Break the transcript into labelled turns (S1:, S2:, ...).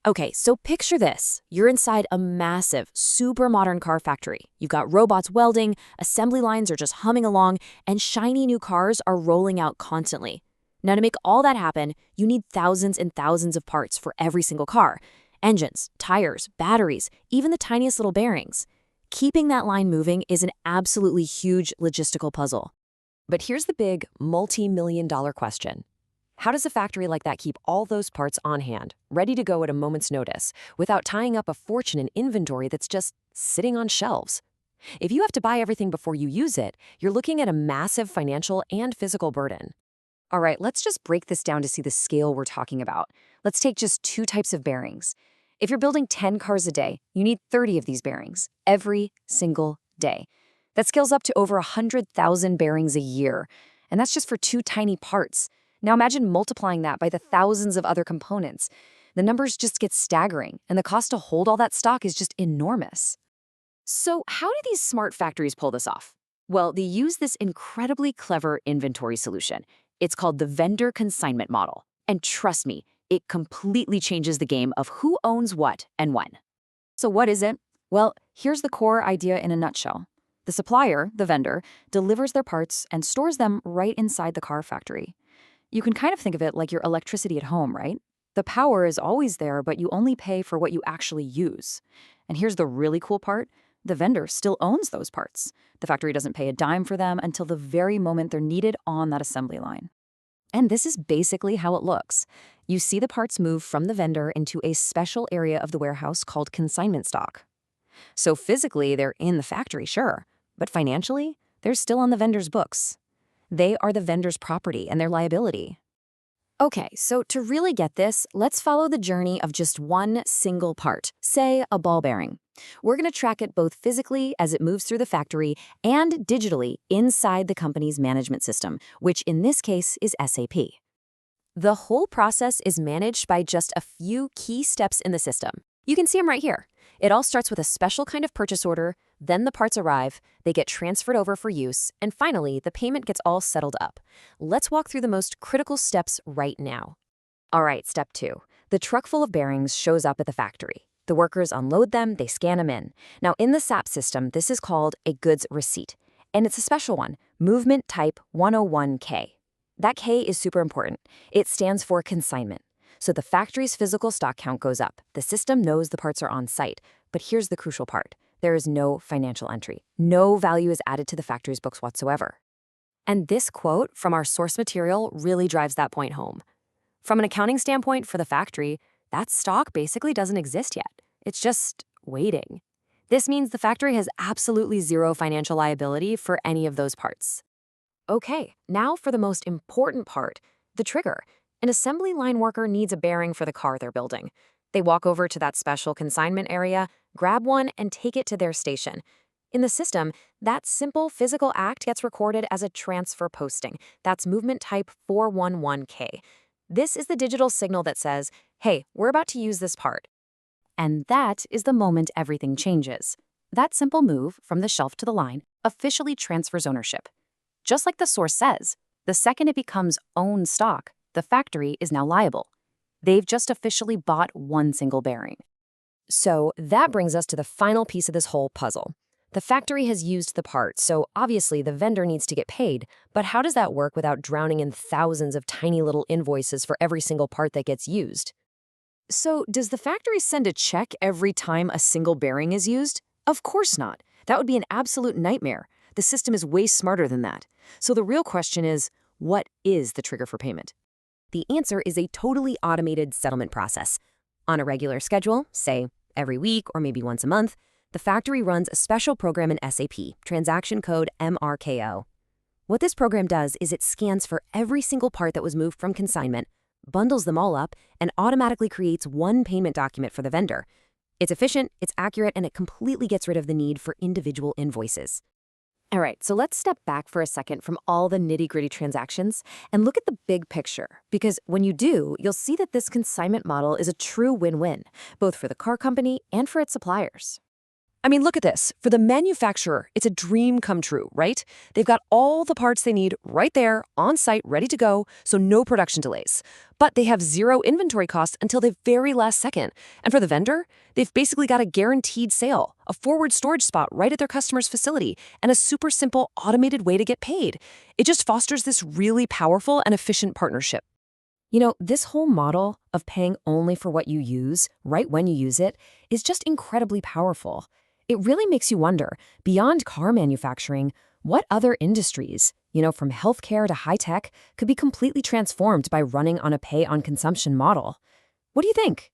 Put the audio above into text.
S1: Okay, so picture this. You're inside a massive, super modern car factory. You've got robots welding, assembly lines are just humming along, and shiny new cars are rolling out constantly. Now, to make all that happen, you need thousands and thousands of parts for every single car. Engines, tires, batteries, even the tiniest little bearings. Keeping that line moving is an absolutely huge logistical puzzle. But here's the big, multi-million-dollar question. How does a factory like that keep all those parts on hand, ready to go at a moment's notice, without tying up a fortune in inventory that's just sitting on shelves? If you have to buy everything before you use it, you're looking at a massive financial and physical burden. All right, let's just break this down to see the scale we're talking about. Let's take just two types of bearings. If you're building 10 cars a day, you need 30 of these bearings every single day. That scales up to over 100,000 bearings a year, and that's just for two tiny parts. Now imagine multiplying that by the thousands of other components. The numbers just get staggering, and the cost to hold all that stock is just enormous. So how do these smart factories pull this off? Well, they use this incredibly clever inventory solution. It's called the Vendor Consignment model. And trust me, it completely changes the game of who owns what and when. So what is it? Well, here's the core idea in a nutshell. The supplier, the vendor, delivers their parts and stores them right inside the car factory. You can kind of think of it like your electricity at home, right? The power is always there, but you only pay for what you actually use. And here's the really cool part. The vendor still owns those parts. The factory doesn't pay a dime for them until the very moment they're needed on that assembly line. And this is basically how it looks. You see the parts move from the vendor into a special area of the warehouse called consignment stock. So physically, they're in the factory, sure, but financially, they're still on the vendor's books. They are the vendor's property and their liability. Okay, so to really get this, let's follow the journey of just one single part, say a ball bearing. We're going to track it both physically as it moves through the factory and digitally inside the company's management system, which in this case is SAP. The whole process is managed by just a few key steps in the system. You can see them right here. It all starts with a special kind of purchase order, then the parts arrive, they get transferred over for use, and finally, the payment gets all settled up. Let's walk through the most critical steps right now. All right, step 2. The truck full of bearings shows up at the factory. The workers unload them, they scan them in. Now, in the SAP system, this is called a goods receipt, and it's a special one, movement type 101K. That K is super important. It stands for consignment. So the factory's physical stock count goes up. The system knows the parts are on site. But here's the crucial part. There is no financial entry. No value is added to the factory's books whatsoever. And this quote from our source material really drives that point home. From an accounting standpoint for the factory, that stock basically doesn't exist yet. It's just waiting. This means the factory has absolutely zero financial liability for any of those parts. Okay, now for the most important part, the trigger. An assembly line worker needs a bearing for the car they're building. They walk over to that special consignment area, grab one, and take it to their station. In the system, that simple physical act gets recorded as a transfer posting. That's movement type 411K. This is the digital signal that says, hey, we're about to use this part. And that is the moment everything changes. That simple move from the shelf to the line officially transfers ownership. Just like the source says, the second it becomes owned stock, the factory is now liable. They've just officially bought one single bearing. So that brings us to the final piece of this whole puzzle. The factory has used the part, so obviously the vendor needs to get paid. But how does that work without drowning in thousands of tiny little invoices for every single part that gets used? So does the factory send a check every time a single bearing is used? Of course not. That would be an absolute nightmare. The system is way smarter than that. So the real question is, what is the trigger for payment? The answer is a totally automated settlement process. On a regular schedule, say every week or maybe once a month, the factory runs a special program in SAP, transaction code MRKO. What this program does is it scans for every single part that was moved from consignment, bundles them all up, and automatically creates one payment document for the vendor. It's efficient, it's accurate, and it completely gets rid of the need for individual invoices. All right, so let's step back for a second from all the nitty-gritty transactions and look at the big picture, because when you do, you'll see that this consignment model is a true win-win, both for the car company and for its suppliers.
S2: I mean, look at this. For the manufacturer, it's a dream come true, right? They've got all the parts they need right there, on site, ready to go, so no production delays. But they have zero inventory costs until the very last second. And for the vendor, they've basically got a guaranteed sale, a forward storage spot right at their customer's facility, and a super simple automated way to get paid. It just fosters this really powerful and efficient partnership.
S1: This whole model of paying only for what you use, right when you use it, is just incredibly powerful. It really makes you wonder, beyond car manufacturing, what other industries, from healthcare to high tech, could be completely transformed by running on a pay-on-consumption model? What do you think?